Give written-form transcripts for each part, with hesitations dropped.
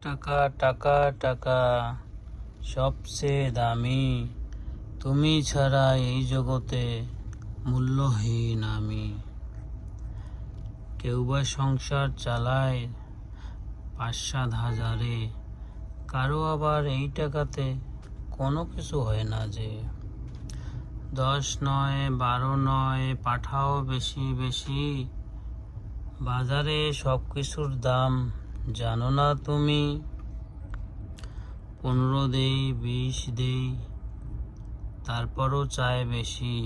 টাকা টাকা টাকা সবচেয়ে দামি, তুমি ছাড়া এই জগতে মূল্যহীন আমি। কেউ বা সংসার চালায় ৫-৭ হাজারে, কারো আবার এই টাকাতে কোনো কিছু হয় না যে। ১০ নয় ১২ নয়, পাঠাও বেশি বেশি, বাজারে সব কিছুর দাম জানো না তুমি। ১৫ দেই ২০ দেই, তারপরও চায় বেশি।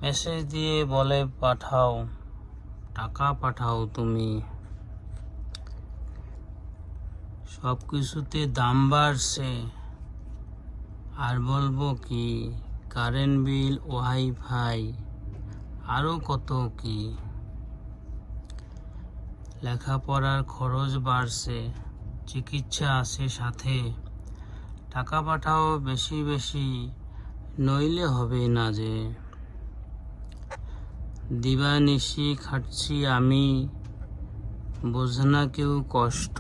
মেসেজ দিয়ে বলে পাঠাও, টাকা পাঠাও তুমি। সব কিছুতে দাম বাড়ছে, আর বলবো কি, কারেন্ট বিল, ওয়াইফাই, আরো কত কি। লেখাপড়ার খরচ বাড়ছে, চিকিৎসা আছে সাথে। টাকা পাঠাও বেশি বেশি, নইলে হবে না যে। দিবানিশি খাটছি আমি, বোঝে না কেউ কষ্ট।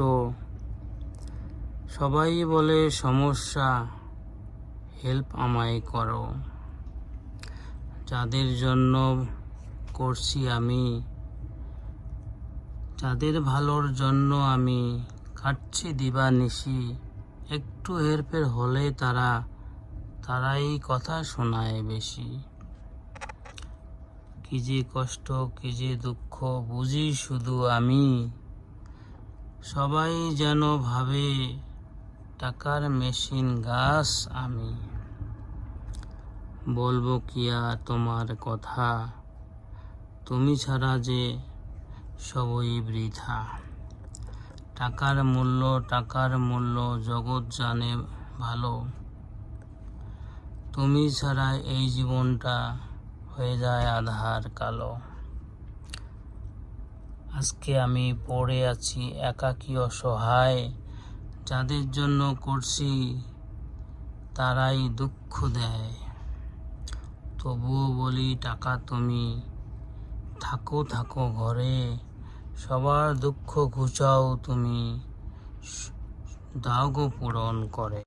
সবাই বলে সমস্যা, হেল্প আমায় করো। যাদের জন্য করছি আমি, যাদের ভালোর জন্য আমি খাটছি দিবানিশি, একটু হেরফের হলে তারাই কথা শোনায় বেশি। কি যে কষ্ট, কি যে দুঃখ বুঝি শুধু আমি। সবাই যেন ভাবে টাকার মেশিন গাছ আমি। বলবো কি আর তোমার কথা, তুমি ছাড়া যে সবই বৃথা। টাকার মূল্য জগৎ জানে ভালো। তুমি ছাড়া এই জীবনটা হয়ে যায় আঁধার কালো। আজকে আমি পড়ে আছি একাকী অসহায়, যাদের জন্য করছি তারাই দুঃখ দেয়। তবুও বলি টাকা তুমি থাকো ঘরে, সবার দুঃখ ঘুচাও তুমি, দাও গো পূরণ করে।